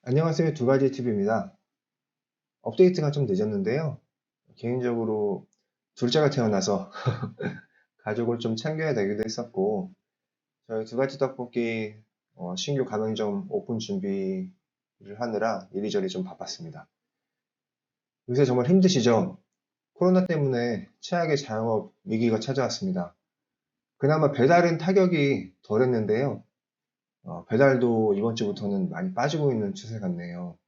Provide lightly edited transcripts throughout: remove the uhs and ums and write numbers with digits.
안녕하세요. 두 가지 팁입니다. 업데이트가 좀 늦었는데요. 개인적으로 둘째가 태어나서 가족을 좀 챙겨야 되기도 했었고, 저희 두 가지 떡볶이 신규 가맹점 오픈 준비를 하느라 이리저리 좀 바빴습니다. 요새 정말 힘드시죠? 코로나 때문에 최악의 자영업 위기가 찾아왔습니다. 그나마 배달은 타격이 덜했는데요. 배달도 이번 주부터는 많이 빠지고 있는 추세 같네요.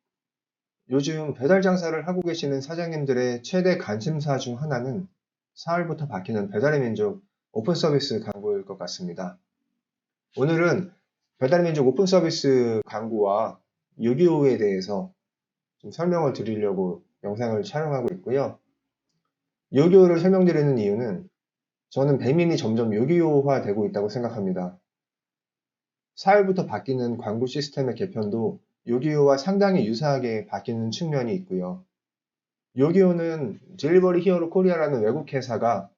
요즘 배달 장사를 하고 계시는 사장님들의 최대 관심사 중 하나는 4월부터 바뀌는 배달의 민족 오픈 서비스 광고일 것 같습니다. 오늘은 배달의 민족 오픈 서비스 광고와 6.25에 대해서 좀 설명을 드리려고 영상을 촬영하고 있고요. 6.25를 설명드리는 이유는 저는 배민이 점점 6.25화 되고 있다고 생각합니다. 4월부터 바뀌는 광고 시스템의 개편도 6.25와 상당히 유사하게 바뀌는 측면이 있고요. 요기요는 딜리버리 히어로 코리아라는 외국 회사가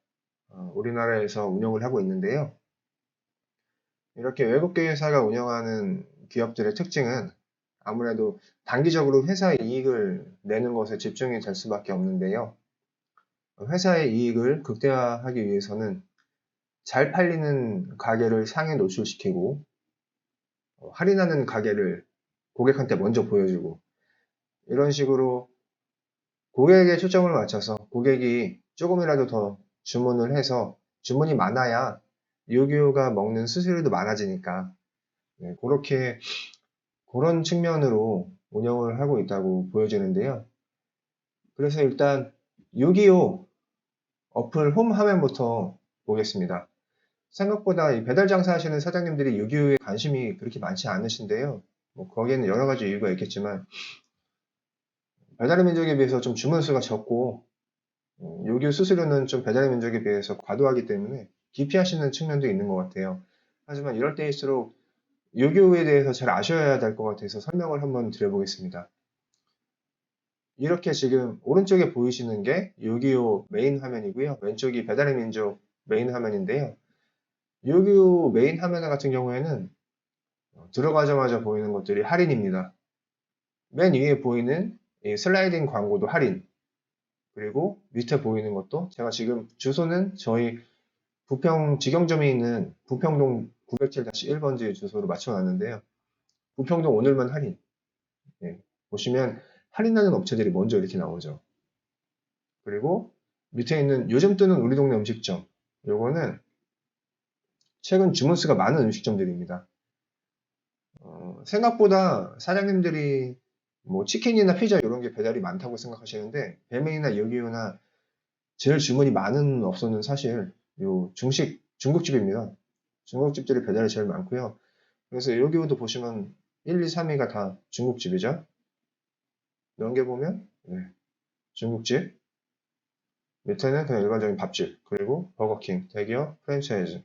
우리나라에서 운영을 하고 있는데요. 이렇게 외국계 회사가 운영하는 기업들의 특징은 아무래도 단기적으로 회사의 이익을 내는 것에 집중이 될 수밖에 없는데요. 회사의 이익을 극대화하기 위해서는 잘 팔리는 가게를 상에 노출시키고 할인하는 가게를 고객한테 먼저 보여주고 이런 식으로 고객에게 초점을 맞춰서 고객이 조금이라도 더 주문을 해서 주문이 많아야 요기요가 먹는 수수료도 많아지니까 그렇게 그런 측면으로 운영을 하고 있다고 보여지는데요. 그래서 일단 요기요 어플 홈 화면부터 보겠습니다. 생각보다 이 배달 장사 하시는 사장님들이 요기요에 관심이 그렇게 많지 않으신데요. 뭐 거기에는 여러 가지 이유가 있겠지만 배달의 민족에 비해서 좀 주문 수가 적고 요기요 수수료는 좀 배달의 민족에 비해서 과도하기 때문에 기피하시는 측면도 있는 것 같아요. 하지만 이럴 때일수록 요기요에 대해서 잘 아셔야 될 것 같아서 설명을 한번 드려보겠습니다. 이렇게 지금 오른쪽에 보이시는 게 요기요 메인 화면이고요. 왼쪽이 배달의 민족 메인 화면인데요. 요기요 메인 화면 같은 경우에는 들어가자마자 보이는 것들이 할인입니다. 맨 위에 보이는 이 슬라이딩 광고도 할인, 그리고 밑에 보이는 것도 제가 지금 주소는 저희 부평 직영점이 있는 부평동 907-1번지 주소로 맞춰놨는데요. 부평동 오늘만 할인. 보시면 할인하는 업체들이 먼저 이렇게 나오죠. 그리고 밑에 있는 요즘 뜨는 우리 동네 음식점. 요거는 최근 주문 수가 많은 음식점들입니다. 생각보다 사장님들이 뭐 치킨이나 피자 이런 게 배달이 많다고 생각하시는데 뱀메이나 여기요나 제일 주문이 많은 업소는 사실 요 중국집입니다. 중국집들이 배달이 제일 많고요. 그래서 여기도 보시면 1, 2, 3위가 다 중국집이죠. 넘겨보면 중국집, 밑에는 그냥 일반적인 밥집, 그리고 버거킹, 대기업, 프랜차이즈,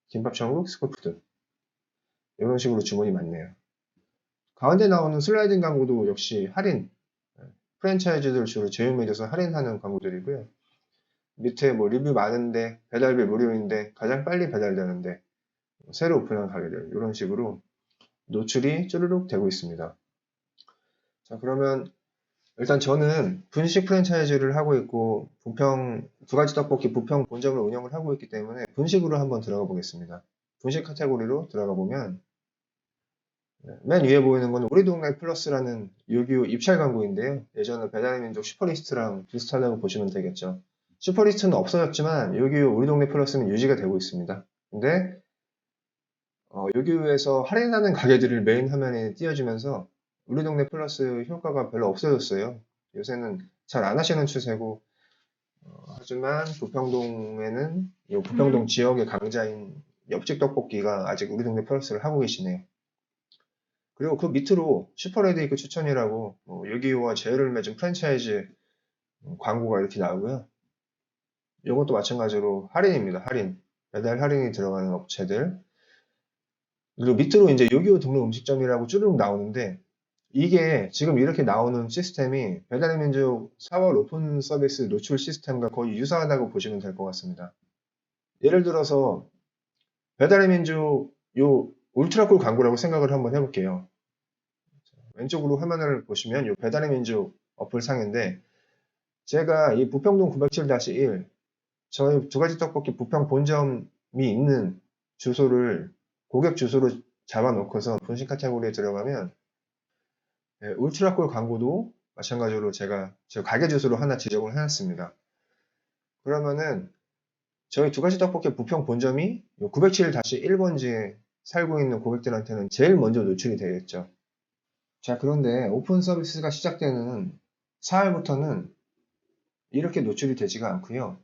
김밥천국, 스코푸드 이런 식으로 주문이 많네요. 가운데 나오는 슬라이딩 광고도 역시 할인, 프랜차이즈들 주로 제휴맺어서 할인하는 광고들이고요. 밑에 뭐 리뷰 많은데 배달비 무료인데 가장 빨리 배달되는데 새로 오픈한 가게들 이런 식으로 노출이 쭈르륵 되고 있습니다. 자, 그러면 일단 저는 분식 프랜차이즈를 하고 있고 부평 두 가지 떡볶이 부평 본점을 운영을 하고 있기 때문에 분식으로 한번 들어가 보겠습니다. 분식 카테고리로 들어가 보면 맨 위에 보이는 건 우리 동네 플러스라는 6.25 입찰 광고인데요. 예전에 배달의 민족 슈퍼리스트랑 비슷하다고 보시면 되겠죠. 슈퍼리스트는 없어졌지만 6.25 우리 동네 플러스는 유지가 되고 있습니다. 근데 6.25에서 할인하는 가게들을 메인 화면에 띄워주면서 우리 동네 플러스 효과가 별로 없어졌어요. 요새는 잘 안 하시는 추세고 하지만 부평동에는 이 부평동 지역의 강자인 옆집 떡볶이가 아직 우리 동네 플러스를 하고 계시네요. 그리고 그 밑으로 슈퍼레드이크 추천이라고 6.25와 제휴를 맺은 프랜차이즈 광고가 이렇게 나오고요. 이것도 마찬가지로 할인입니다. 할인. 배달 할인이 들어가는 업체들. 그리고 밑으로 이제 6.25 등록 음식점이라고 쭈르륵 나오는데 이게 지금 이렇게 나오는 시스템이 배달의 민족 4월 오픈 서비스 노출 시스템과 거의 유사하다고 보시면 될 것 같습니다. 예를 들어서 배달의 민족 요 울트라콜 광고라고 생각을 한번 해볼게요. 왼쪽으로 화면을 보시면 이 배달의 민족 어플 상인데 제가 이 부평동 907-1 저희 두 가지 떡볶이 부평 본점이 있는 주소를 고객 주소로 잡아놓고서 분식 카테고리에 들어가면 울트라콜 광고도 마찬가지로 제가 저 가게 주소로 하나 지정을 해놨습니다. 그러면은 저희 두 가지 떡볶이 부평 본점이 907-1번지에 살고 있는 고객들한테는 제일 먼저 노출이 되겠죠. 자, 그런데 오픈 서비스가 시작되는 4일부터는 이렇게 노출이 되지가 않고요.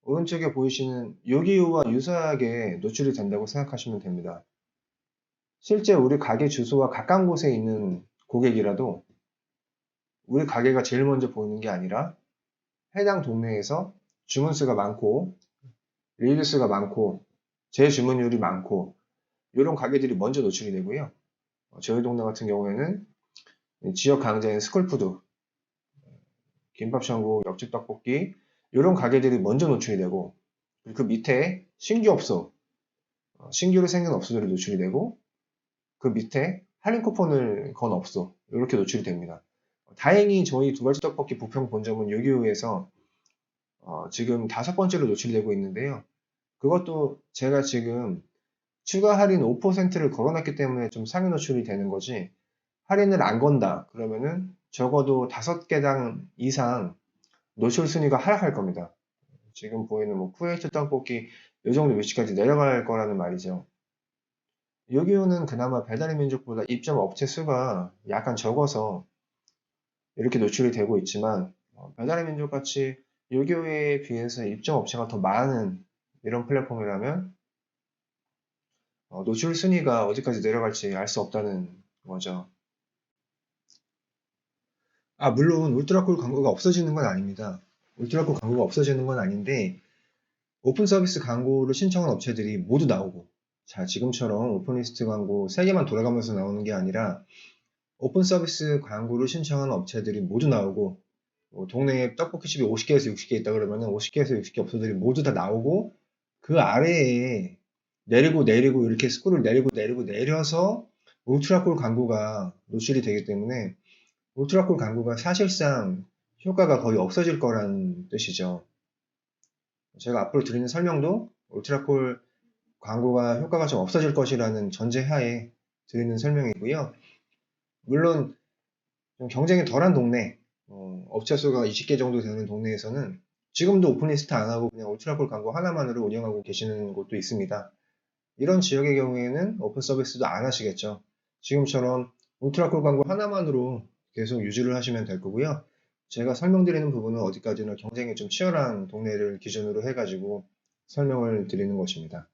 오른쪽에 보이시는 여기와 유사하게 노출이 된다고 생각하시면 됩니다. 실제 우리 가게 주소와 가까운 곳에 있는 고객이라도 우리 가게가 제일 먼저 보이는 게 아니라 해당 동네에서 주문 수가 많고 리뷰 수가 많고 재주문율이 많고 이런 가게들이 먼저 노출이 되고요. 저희 동네 같은 경우에는 지역 강자인 스쿨푸드, 김밥천국, 옆집 떡볶이 이런 가게들이 먼저 노출이 되고 그 밑에 신규 업소, 신규로 생긴 업소들이 노출이 되고 그 밑에 할인 쿠폰을 건 업소 이렇게 노출이 됩니다. 다행히 저희 두 가지 떡볶이 부평 본점은 요기요에서 지금 5번째로 노출되고 있는데요. 그것도 제가 지금 추가 할인 5%를 걸어놨기 때문에 좀 상위 노출이 되는 거지 할인을 안 건다 그러면은 적어도 5개당 이상 노출 순위가 하락할 겁니다. 지금 보이는 뭐 쿠웨이트 떡볶이 이 정도 위치까지 내려갈 거라는 말이죠. 요기요는 그나마 배달의 민족보다 입점 업체 수가 약간 적어서 이렇게 노출이 되고 있지만 배달의 민족 같이 요기요에 비해서 입점 업체가 더 많은 이런 플랫폼이라면 노출 순위가 어디까지 내려갈지 알 수 없다는 거죠. 물론 울트라콜 광고가 없어지는 건 아닙니다. 울트라콜 광고가 없어지는 건 아닌데 오픈 서비스 광고를 신청한 업체들이 모두 나오고 자, 지금처럼 오픈리스트 광고 3개만 돌아가면서 나오는 게 아니라 오픈 서비스 광고를 신청한 업체들이 모두 나오고 동네에 떡볶이집이 50개에서 60개 있다 그러면 50개에서 60개 업소들이 모두 다 나오고 그 아래에 내리고 이렇게 스크롤을 내리고 내려서 울트라콜 광고가 노출이 되기 때문에 울트라콜 광고가 사실상 효과가 거의 없어질 거라는 뜻이죠. 제가 앞으로 드리는 설명도 울트라콜 광고가 효과가 좀 없어질 것이라는 전제하에 드리는 설명이고요. 물론 좀 경쟁이 덜한 동네, 업체 수가 20개 정도 되는 동네에서는 지금도 오픈리스트 안 하고 그냥 울트라콜 광고 하나만으로 운영하고 계시는 곳도 있습니다. 이런 지역의 경우에는 오픈 서비스도 안 하시겠죠. 지금처럼 울트라콜 광고 하나만으로 계속 유지를 하시면 될 거고요. 제가 설명드리는 부분은 어디까지나 경쟁이 좀 치열한 동네를 기준으로 해가지고 설명을 드리는 것입니다.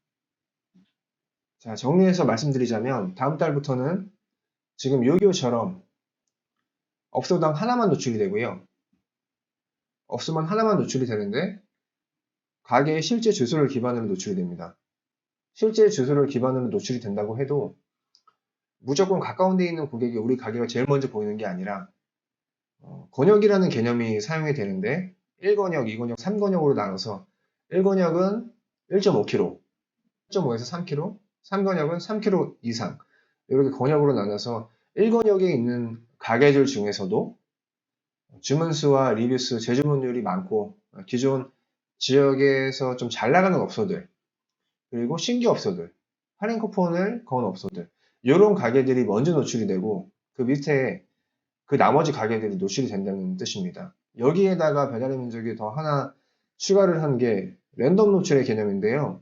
자, 정리해서 말씀드리자면 다음 달부터는 지금 요기요처럼 업소당 하나만 노출이 되고요. 업소만 하나만 노출이 되는데 가게의 실제 주소를 기반으로 노출이 됩니다. 실제 주소를 기반으로 노출이 된다고 해도 무조건 가까운 데 있는 고객이 우리 가게가 제일 먼저 보이는 게 아니라 권역이라는 개념이 사용이 되는데 1권역, 2권역, 3권역으로 나눠서 1권역은 1.5km, 1.5에서 3km, 3권역은 3km 이상 이렇게 권역으로 나눠서 1권역에 있는 가게들 중에서도 주문수와 리뷰수, 재주문율이 많고 기존 지역에서 좀 잘 나가는 업소들 그리고 신규 업소들, 할인 쿠폰을 건 업소들 이런 가게들이 먼저 노출이 되고 그 밑에 그 나머지 가게들이 노출이 된다는 뜻입니다. 여기에다가 배달의 민족이 더 하나 추가를 한 게 랜덤 노출의 개념인데요.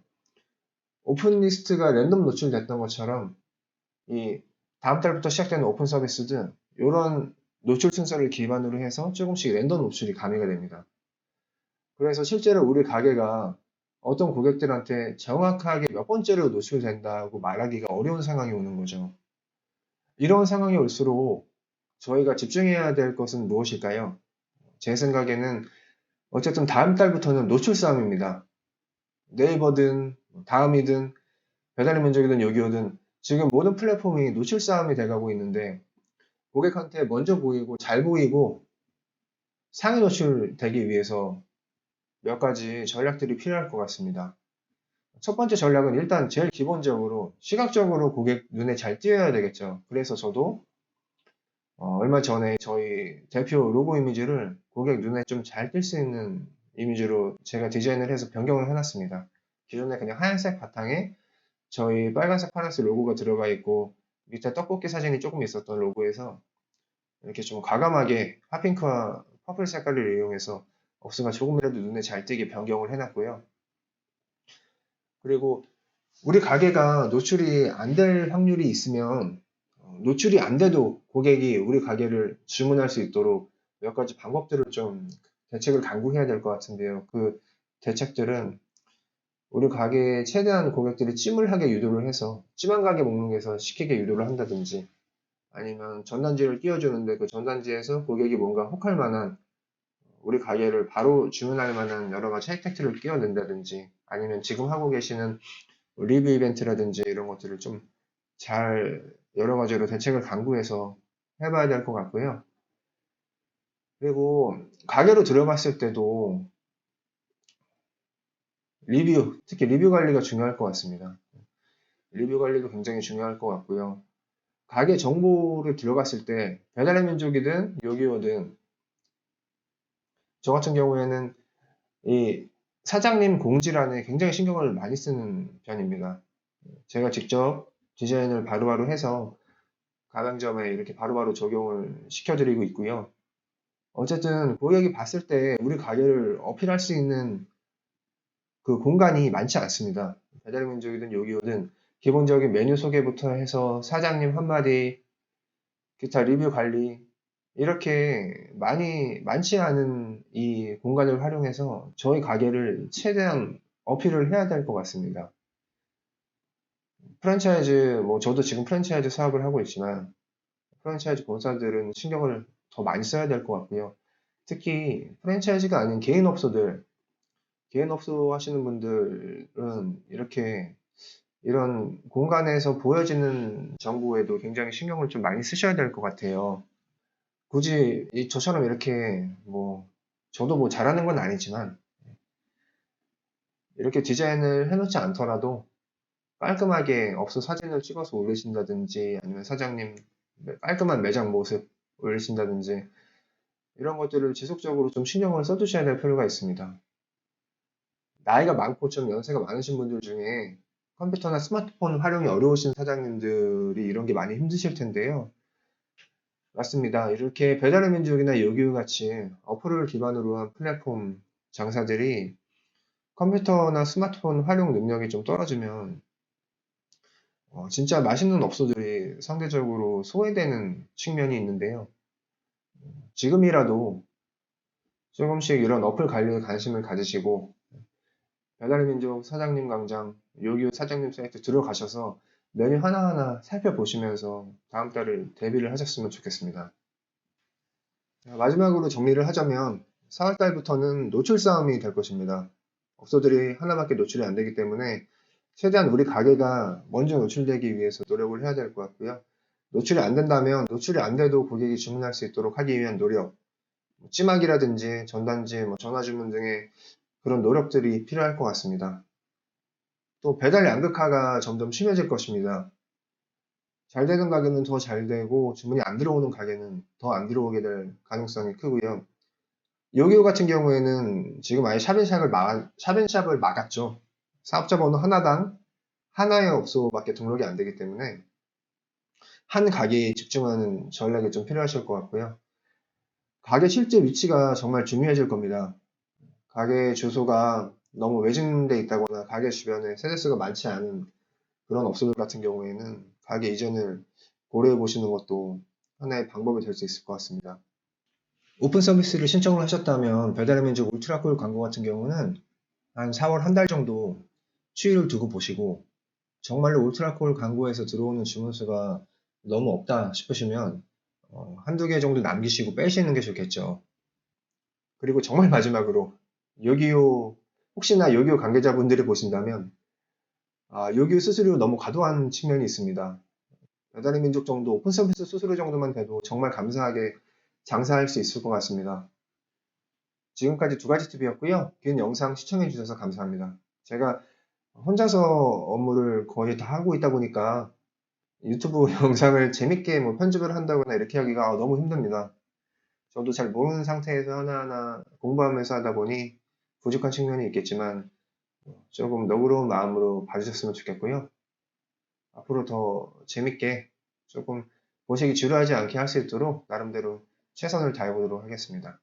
오픈 리스트가 랜덤 노출됐던 것처럼 이 다음 달부터 시작되는 오픈 서비스든 이런 노출 순서를 기반으로 해서 조금씩 랜덤 노출이 가미가 됩니다. 그래서 실제로 우리 가게가 어떤 고객들한테 정확하게 몇 번째로 노출된다고 말하기가 어려운 상황이 오는 거죠. 이런 상황이 올수록 저희가 집중해야 될 것은 무엇일까요? 제 생각에는 어쨌든 다음 달부터는 노출 싸움입니다. 네이버든 다음이든 배달의 민족이든 요기요든 지금 모든 플랫폼이 노출 싸움이 돼가고 있는데 고객한테 먼저 보이고 잘 보이고 상위 노출되기 위해서 몇 가지 전략들이 필요할 것 같습니다. 첫 번째 전략은 일단 제일 기본적으로 시각적으로 고객 눈에 잘 띄어야 되겠죠. 그래서 저도 얼마 전에 저희 대표 로고 이미지를 고객 눈에 좀 잘 띌 수 있는 이미지로 제가 디자인을 해서 변경을 해놨습니다. 기존에 그냥 하얀색 바탕에 저희 빨간색, 파란색 로고가 들어가 있고 밑에 떡볶이 사진이 조금 있었던 로고에서 이렇게 좀 과감하게 핫핑크와 퍼플 색깔을 이용해서 업스가 조금이라도 눈에 잘 띄게 변경을 해놨고요. 그리고 우리 가게가 노출이 안 될 확률이 있으면 노출이 안 돼도 고객이 우리 가게를 주문할 수 있도록 몇 가지 방법들을 좀 대책을 강구해야 될 것 같은데요. 그 대책들은 우리 가게에 최대한 고객들이 찜을 하게 유도를 해서 찜한 가게 목록에서 시키게 유도를 한다든지 아니면 전단지를 띄워주는데 그 전단지에서 고객이 뭔가 혹할 만한 우리 가게를 바로 주문할 만한 여러 가지 혜택들을 끼워낸다든지 아니면 지금 하고 계시는 리뷰 이벤트라든지 이런 것들을 좀 잘 여러 가지로 대책을 강구해서 해봐야 될 것 같고요. 그리고 가게로 들어갔을 때도 리뷰, 특히 리뷰 관리가 중요할 것 같습니다. 리뷰 관리도 굉장히 중요할 것 같고요. 가게 정보를 들어갔을 때 배달의 민족이든 요기요든 저 같은 경우에는 이 사장님 공지란에 굉장히 신경을 많이 쓰는 편입니다. 제가 직접 디자인을 바로바로 해서 가맹점에 이렇게 바로바로 적용을 시켜드리고 있고요. 어쨌든 고객이 봤을 때 우리 가게를 어필할 수 있는 그 공간이 많지 않습니다. 배달의 민족이든 요기요든 기본적인 메뉴 소개부터 해서 사장님 한마디, 기타 리뷰 관리 이렇게 많지 않은 이 공간을 활용해서 저희 가게를 최대한 어필을 해야 될 것 같습니다. 프랜차이즈, 뭐 저도 지금 프랜차이즈 사업을 하고 있지만 프랜차이즈 본사들은 신경을 더 많이 써야 될 것 같고요. 특히 프랜차이즈가 아닌 개인 업소 하시는 분들은 이렇게 이런 공간에서 보여지는 정보에도 굉장히 신경을 좀 많이 쓰셔야 될 것 같아요. 굳이 저처럼 이렇게 뭐 저도 뭐 잘하는 건 아니지만 이렇게 디자인을 해놓지 않더라도 깔끔하게 업소 사진을 찍어서 올리신다든지 아니면 사장님 깔끔한 매장 모습 올리신다든지 이런 것들을 지속적으로 좀 신경을 써두셔야 될 필요가 있습니다. 나이가 많고 좀 연세가 많으신 분들 중에 컴퓨터나 스마트폰 활용이 어려우신 사장님들이 이런 게 많이 힘드실 텐데요. 맞습니다. 이렇게 배달의 민족이나 요기요 같이 어플을 기반으로 한 플랫폼 장사들이 컴퓨터나 스마트폰 활용 능력이 좀 떨어지면 진짜 맛있는 업소들이 상대적으로 소외되는 측면이 있는데요. 지금이라도 조금씩 이런 어플 관리에 관심을 가지시고 배달의 민족 사장님 광장, 요기요 사장님 사이트 들어가셔서 메뉴 하나하나 살펴보시면서 다음 달을 대비를 하셨으면 좋겠습니다. 마지막으로 정리를 하자면 4월 달부터는 노출 싸움이 될 것입니다. 업소들이 하나밖에 노출이 안 되기 때문에 최대한 우리 가게가 먼저 노출되기 위해서 노력을 해야 될 것 같고요. 노출이 안 된다면 노출이 안 돼도 고객이 주문할 수 있도록 하기 위한 노력, 찜하기라든지 전단지, 전화 주문 등의 그런 노력들이 필요할 것 같습니다. 또 배달 양극화가 점점 심해질 것입니다. 잘 되는 가게는 더 잘 되고 주문이 안 들어오는 가게는 더 안 들어오게 될 가능성이 크고요. 요기요 같은 경우에는 지금 아예 샵인샵을 막았죠. 사업자 번호 하나당 하나의 업소밖에 등록이 안 되기 때문에 한 가게에 집중하는 전략이 좀 필요하실 것 같고요. 가게 실제 위치가 정말 중요해질 겁니다. 가게 주소가 너무 외진데 있다거나 가게 주변에 세대수가 많지 않은 그런 업소들 같은 경우에는 가게 이전을 고려해 보시는 것도 하나의 방법이 될 수 있을 것 같습니다. 오픈 서비스를 신청을 하셨다면 배달의 민족 울트라콜 광고 같은 경우는 한 4월 한 달 정도 추이를 두고 보시고 정말로 울트라콜 광고에서 들어오는 주문수가 너무 없다 싶으시면 한두 개 정도 남기시고 빼시는 게 좋겠죠. 그리고 정말 마지막으로 요기요 혹시나 요기요 관계자분들이 보신다면 요기요 수수료 너무 과도한 측면이 있습니다. 배달의 민족 정도 오픈 서비스 수수료 정도만 돼도 정말 감사하게 장사할 수 있을 것 같습니다. 지금까지 두 가지 팁이었고요. 긴 영상 시청해 주셔서 감사합니다. 제가 혼자서 업무를 거의 다 하고 있다 보니까 유튜브 영상을 재밌게 뭐 편집을 한다거나 이렇게 하기가 너무 힘듭니다. 저도 잘 모르는 상태에서 하나하나 공부하면서 하다 보니 부족한 측면이 있겠지만 조금 너그러운 마음으로 봐주셨으면 좋겠고요. 앞으로 더 재밌게 조금 보시기 지루하지 않게 할 수 있도록 나름대로 최선을 다해보도록 하겠습니다.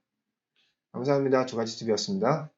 감사합니다. 두 가지 팁이었습니다.